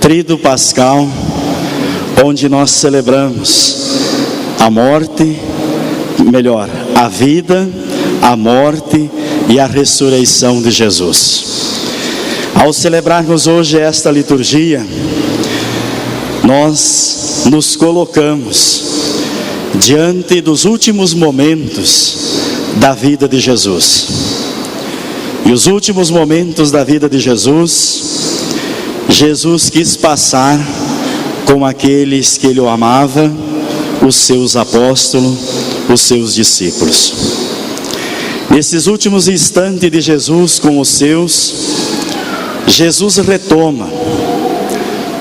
Tríduo Pascal, onde nós celebramos a vida, a morte e a ressurreição de Jesus. Ao celebrarmos hoje esta liturgia, nós nos colocamos diante dos últimos momentos da vida de Jesus. E os últimos momentos da vida de Jesus quis passar com aqueles que Ele amava, os seus apóstolos, os seus discípulos. Nesses últimos instantes de Jesus com os seus, Jesus retoma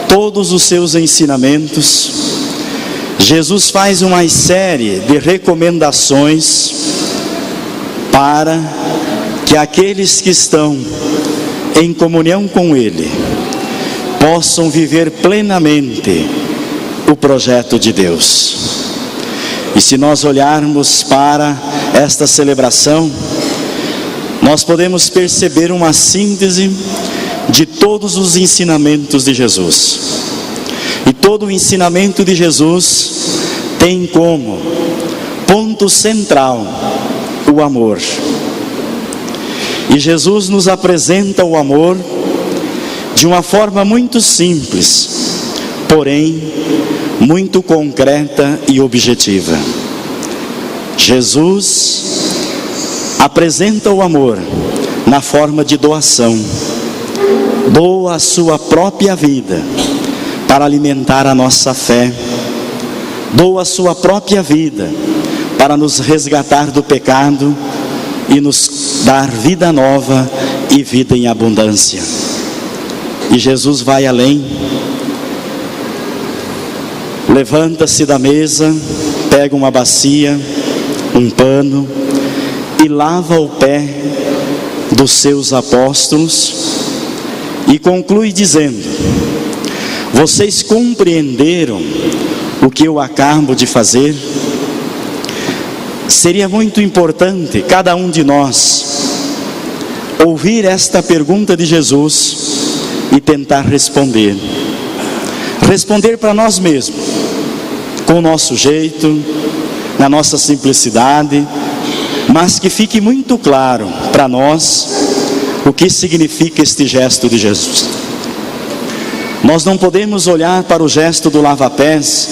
todos os seus ensinamentos. Jesus faz uma série de recomendações para que aqueles que estão em comunhão com Ele possam viver plenamente o projeto de Deus. E se nós olharmos para esta celebração, nós podemos perceber uma síntese de todos os ensinamentos de Jesus. E todo o ensinamento de Jesus tem como ponto central o amor. E Jesus nos apresenta o amor de uma forma muito simples, porém muito concreta e objetiva. Jesus apresenta o amor na forma de doação. Doa a sua própria vida para alimentar a nossa fé. Doa a sua própria vida para nos resgatar do pecado e nos dar vida nova e vida em abundância. E Jesus vai além. Levanta-se da mesa, pega uma bacia, um pano e lava o pé dos seus apóstolos e conclui dizendo: vocês compreenderam o que eu acabo de fazer? Seria muito importante cada um de nós ouvir esta pergunta de Jesus e tentar responder para nós mesmos, com o nosso jeito, na nossa simplicidade, mas que fique muito claro para nós o que significa este gesto de Jesus. Nós não podemos olhar para o gesto do lava-pés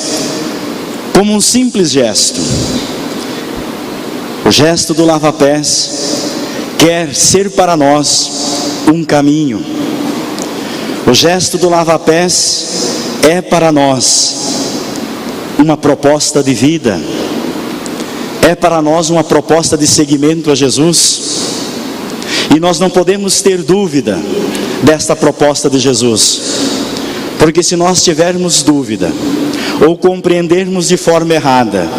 como um simples gesto. O gesto do lava-pés quer ser para nós um caminho. O gesto do lava-pés é para nós uma proposta de vida. É para nós uma proposta de seguimento a Jesus. E nós não podemos ter dúvida desta proposta de Jesus. Porque se nós tivermos dúvida ou compreendermos de forma errada,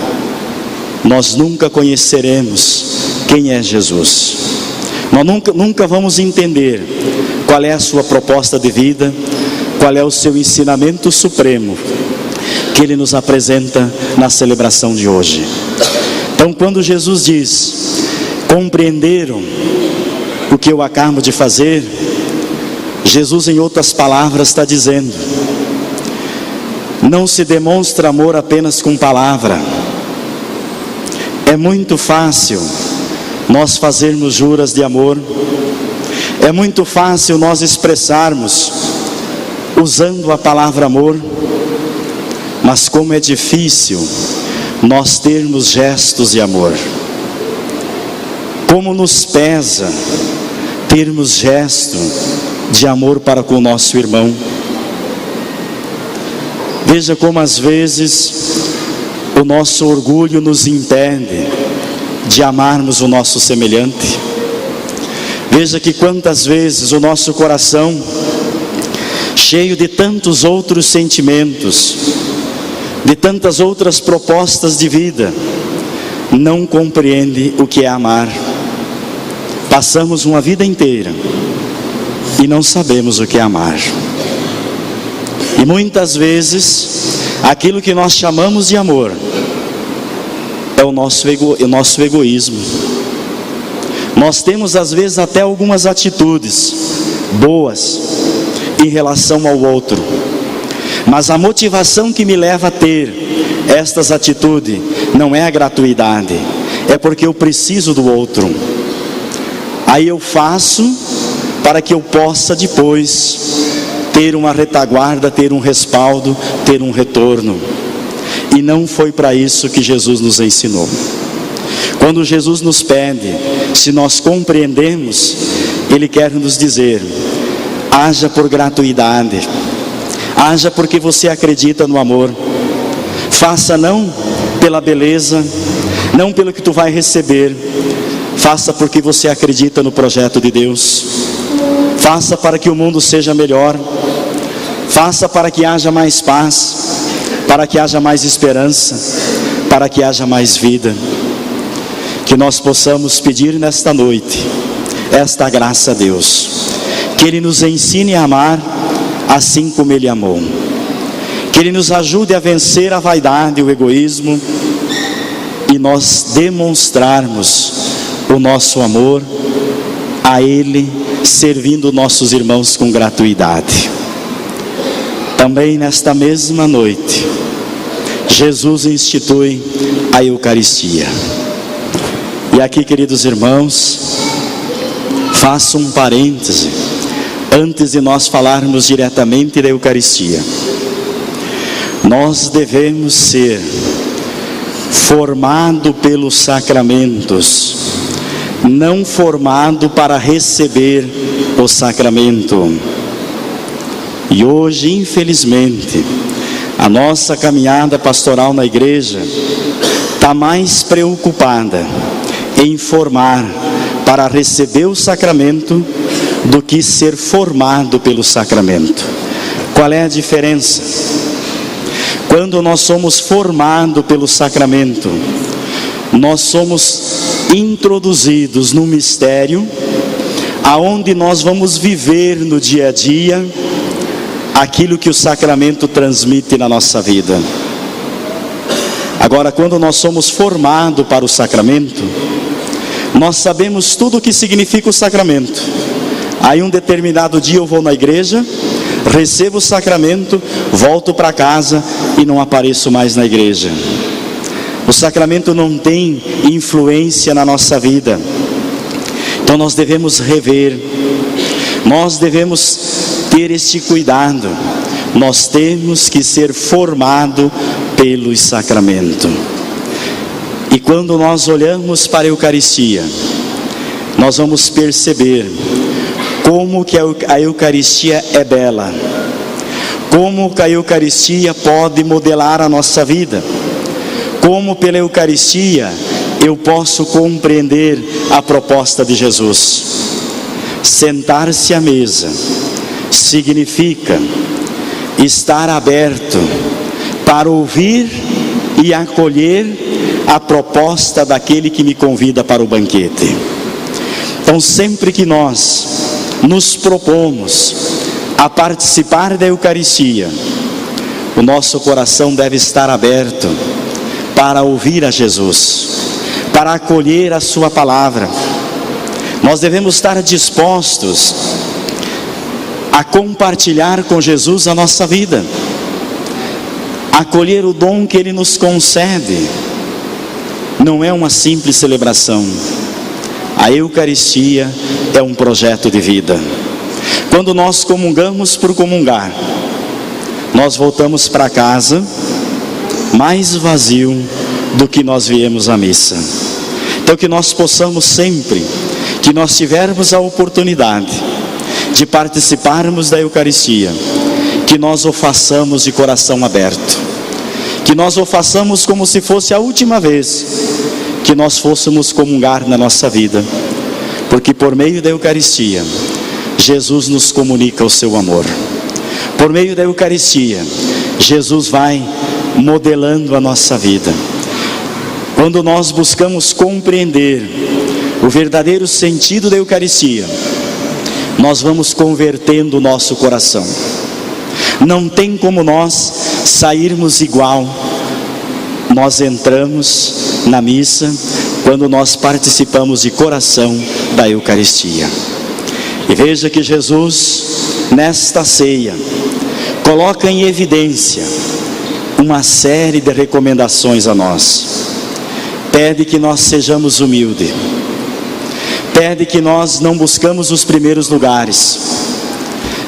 nós nunca conheceremos quem é Jesus. Nós nunca vamos entender qual é a sua proposta de vida, qual é o seu ensinamento supremo que Ele nos apresenta na celebração de hoje. Então, quando Jesus diz: compreenderam o que eu acabo de fazer, Jesus, em outras palavras, está dizendo: não se demonstra amor apenas com palavra. É muito fácil nós fazermos juras de amor. É muito fácil nós expressarmos usando a palavra amor. Mas como é difícil nós termos gestos de amor. Como nos pesa termos gesto de amor para com o nosso irmão. Veja como às vezes o nosso orgulho nos impede de amarmos o nosso semelhante. Veja que quantas vezes o nosso coração, cheio de tantos outros sentimentos, de tantas outras propostas de vida, não compreende o que é amar. Passamos uma vida inteira e não sabemos o que é amar. E muitas vezes aquilo que nós chamamos de amor é o nosso egoísmo. Nós temos às vezes até algumas atitudes boas em relação ao outro, Mas a motivação que me leva a ter estas atitudes não é a gratuidade, é porque eu preciso do outro. Aí eu faço para que eu possa depois ter uma retaguarda, ter um respaldo, ter um retorno. E não foi para isso que Jesus nos ensinou. Quando Jesus nos pede, se nós compreendemos, Ele quer nos dizer: haja por gratuidade, haja porque você acredita no amor. Faça não pela beleza, não pelo que tu vai receber. Faça porque você acredita no projeto de Deus. Faça para que o mundo seja melhor. Faça para que haja mais paz, para que haja mais esperança, para que haja mais vida. Que nós possamos pedir nesta noite esta graça a Deus, que Ele nos ensine a amar assim como Ele amou, que Ele nos ajude a vencer a vaidade e o egoísmo, e nós demonstrarmos o nosso amor a Ele, servindo nossos irmãos com gratuidade. Também nesta mesma noite, Jesus institui a Eucaristia. E aqui, queridos irmãos, faço um parêntese, antes de nós falarmos diretamente da Eucaristia. Nós devemos ser formado pelos sacramentos, não formado para receber o sacramento. E hoje, infelizmente, a nossa caminhada pastoral na igreja está mais preocupada em formar para receber o sacramento do que ser formado pelo sacramento. Qual é a diferença? Quando nós somos formados pelo sacramento, nós somos introduzidos num mistério aonde nós vamos viver no dia a dia aquilo que o sacramento transmite na nossa vida. Agora, quando nós somos formados para o sacramento, nós sabemos tudo o que significa o sacramento. Aí um determinado dia eu vou na igreja, recebo o sacramento, volto para casa e não apareço mais na igreja. O sacramento não tem influência na nossa vida. Então nós devemos rever, nós devemos ter este cuidado. Nós temos que ser formados pelo sacramento. E quando nós olhamos para a Eucaristia, nós vamos perceber como que a Eucaristia é bela, como que a Eucaristia pode modelar a nossa vida, como pela Eucaristia eu posso compreender a proposta de Jesus. Sentar-se à mesa significa estar aberto para ouvir e acolher a proposta daquele que me convida para o banquete. Então, sempre que nós nos propomos a participar da Eucaristia, o nosso coração deve estar aberto para ouvir a Jesus, para acolher a sua palavra. Nós devemos estar dispostos a compartilhar com Jesus a nossa vida, acolher o dom que Ele nos concede. Não é uma simples celebração. A Eucaristia é um projeto de vida. Quando nós comungamos por comungar, nós voltamos para casa mais vazio do que nós viemos à missa. Então que nós possamos sempre, que nós tivermos a oportunidade de participarmos da Eucaristia, que nós o façamos de coração aberto, que nós o façamos como se fosse a última vez que nós fôssemos comungar na nossa vida, porque por meio da Eucaristia, Jesus nos comunica o seu amor. Por meio da Eucaristia, Jesus vai modelando a nossa vida. Quando nós buscamos compreender o verdadeiro sentido da Eucaristia, nós vamos convertendo o nosso coração. Não tem como nós sairmos igual. Nós entramos na missa quando nós participamos de coração da Eucaristia. E veja que Jesus, nesta ceia, coloca em evidência uma série de recomendações a nós. Pede que nós sejamos humildes, pede que nós não buscamos os primeiros lugares,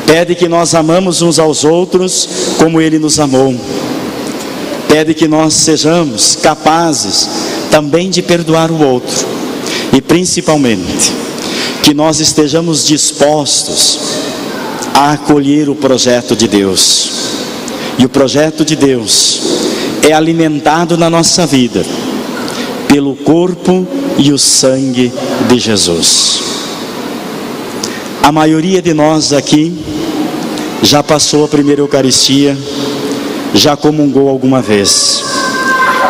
pede que nós amamos uns aos outros como Ele nos amou, pede que nós sejamos capazes também de perdoar o outro, e principalmente que nós estejamos dispostos a acolher o projeto de Deus. E o projeto de Deus é alimentado na nossa vida pelo corpo e o sangue de Jesus. A maioria de nós aqui já passou a primeira Eucaristia, já comungou alguma vez.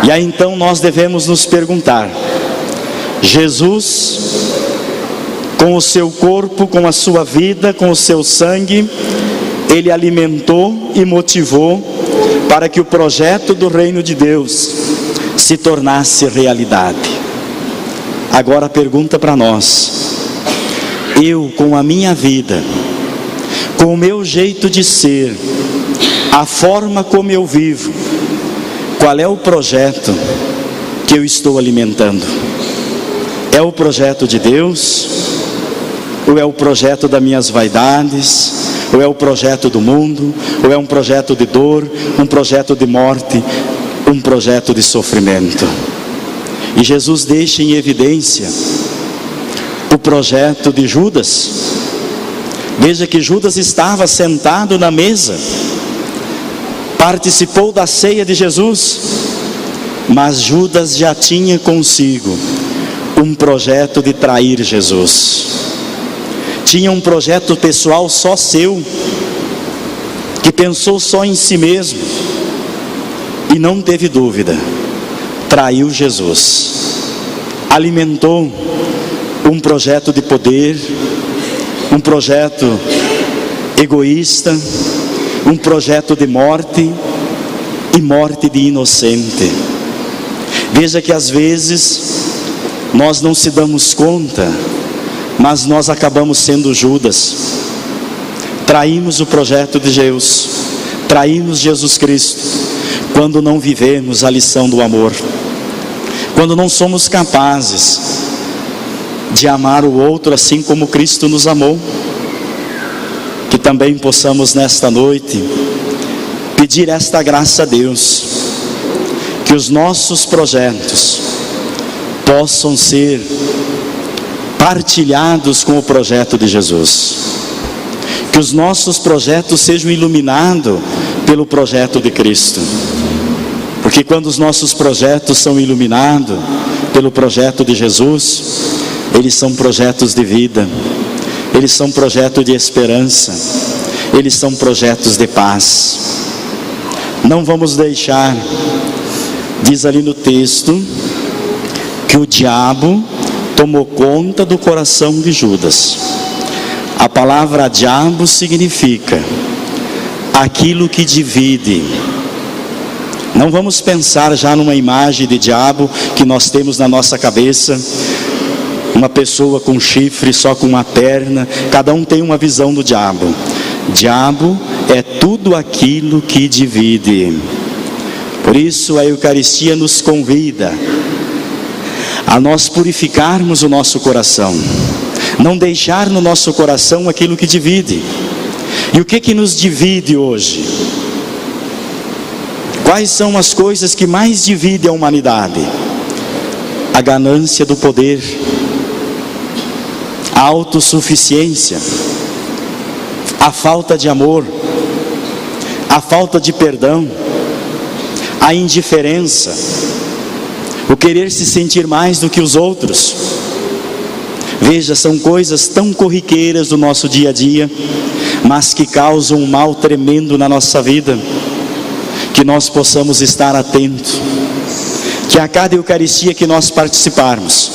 E aí então nós devemos nos perguntar: Jesus, com o seu corpo, com a sua vida, com o seu sangue, Ele alimentou e motivou para que o projeto do reino de Deus se tornasse realidade. Agora pergunta para nós: eu, com a minha vida, com o meu jeito de ser, a forma como eu vivo, qual é o projeto que eu estou alimentando? É o projeto de Deus? Ou é o projeto das minhas vaidades? Ou é o projeto do mundo? Ou é um projeto de dor, um projeto de morte, um projeto de sofrimento? E Jesus deixa em evidência o projeto de Judas. Veja que Judas estava sentado na mesa, participou da ceia de Jesus, mas Judas já tinha consigo um projeto de trair Jesus. Tinha um projeto pessoal só seu, que pensou só em si mesmo, e não teve dúvida, traiu Jesus. Alimentou um projeto de poder, um projeto egoísta, um projeto de morte, e morte de inocente. Veja que às vezes nós não se damos conta, mas nós acabamos sendo Judas. Traímos o projeto de Deus, traímos Jesus Cristo, quando não vivemos a lição do amor, quando não somos capazes de amar o outro assim como Cristo nos amou. Que também possamos nesta noite pedir esta graça a Deus, que os nossos projetos possam ser partilhados com o projeto de Jesus, que os nossos projetos sejam iluminados pelo projeto de Cristo, porque quando os nossos projetos são iluminados pelo projeto de Jesus, eles são projetos de vida, eles são projetos de esperança, eles são projetos de paz. Não vamos deixar, diz ali no texto, que o diabo tomou conta do coração de Judas. A palavra diabo significa aquilo que divide. Não vamos pensar já numa imagem de diabo que nós temos na nossa cabeça, uma pessoa com chifre, só com uma perna. Cada um tem uma visão do diabo. Diabo é tudo aquilo que divide. Por isso a Eucaristia nos convida a nós purificarmos o nosso coração, não deixar no nosso coração aquilo que divide. E o que nos divide hoje? Quais são as coisas que mais dividem a humanidade? A ganância do poder, a autossuficiência, a falta de amor, a falta de perdão, a indiferença, o querer se sentir mais do que os outros. Veja, são coisas tão corriqueiras do nosso dia a dia, mas que causam um mal tremendo na nossa vida. Que nós possamos estar atentos, que a cada Eucaristia que nós participarmos,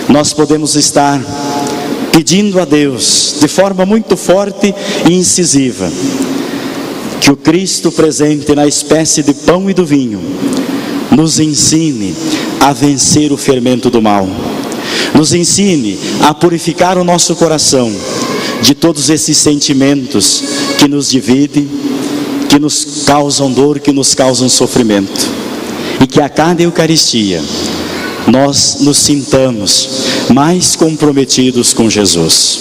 nós podemos estar pedindo a Deus, de forma muito forte e incisiva, que o Cristo presente na espécie de pão e do vinho nos ensine a vencer o fermento do mal, nos ensine a purificar o nosso coração de todos esses sentimentos que nos dividem, que nos causam dor, que nos causam sofrimento. E que a cada Eucaristia nós nos sintamos mais comprometidos com Jesus.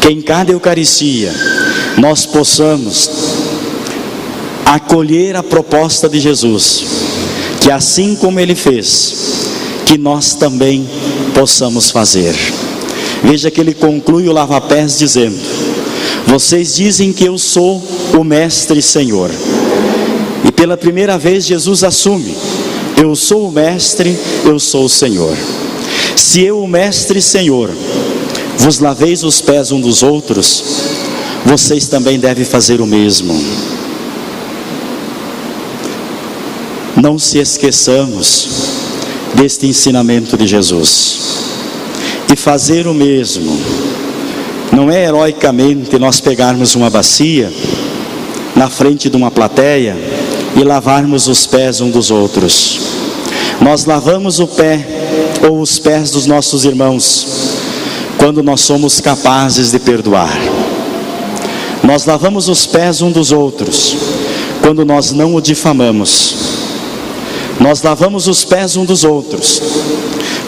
Que em cada Eucaristia nós possamos acolher a proposta de Jesus, que assim como Ele fez, que nós também possamos fazer. Veja que Ele conclui o lava-pés dizendo: vocês dizem que eu sou o Mestre e Senhor. E pela primeira vez Jesus assume: eu sou o Mestre, eu sou o Senhor. Se eu, o Mestre e Senhor, vos laveis os pés uns dos outros, vocês também devem fazer o mesmo. Não se esqueçamos deste ensinamento de Jesus. E fazer o mesmo não é heroicamente nós pegarmos uma bacia na frente de uma plateia e lavarmos os pés uns dos outros. Nós lavamos o pé ou os pés dos nossos irmãos quando nós somos capazes de perdoar. Nós lavamos os pés uns dos outros quando nós não o difamamos. Nós lavamos os pés uns dos outros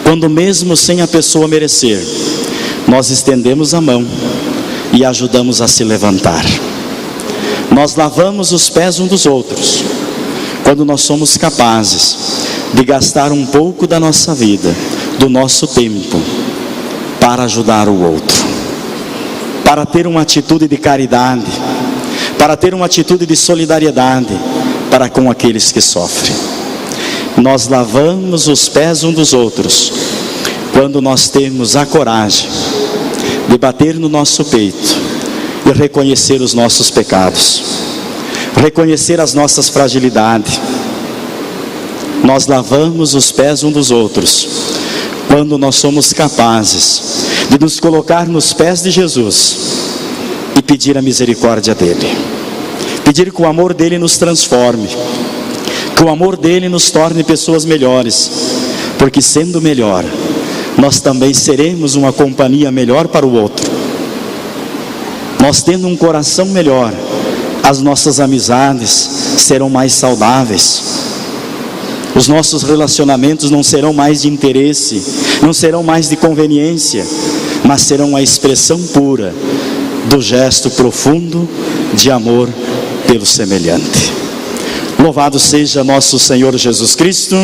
quando, mesmo sem a pessoa merecer, nós estendemos a mão e ajudamos a se levantar. Nós lavamos os pés uns dos outros quando nós somos capazes de gastar um pouco da nossa vida, do nosso tempo, para ajudar o outro, para ter uma atitude de caridade, para ter uma atitude de solidariedade para com aqueles que sofrem. Nós lavamos os pés uns dos outros quando nós temos a coragem de bater no nosso peito e reconhecer os nossos pecados, reconhecer as nossas fragilidades. Nós lavamos os pés uns dos outros quando nós somos capazes de nos colocar nos pés de Jesus e pedir a misericórdia dele, pedir que o amor dele nos transforme, que o amor dele nos torne pessoas melhores, porque sendo melhor, nós também seremos uma companhia melhor para o outro. Nós tendo um coração melhor, as nossas amizades serão mais saudáveis, os nossos relacionamentos não serão mais de interesse, não serão mais de conveniência, mas serão a expressão pura do gesto profundo de amor pelo semelhante. Louvado seja nosso Senhor Jesus Cristo.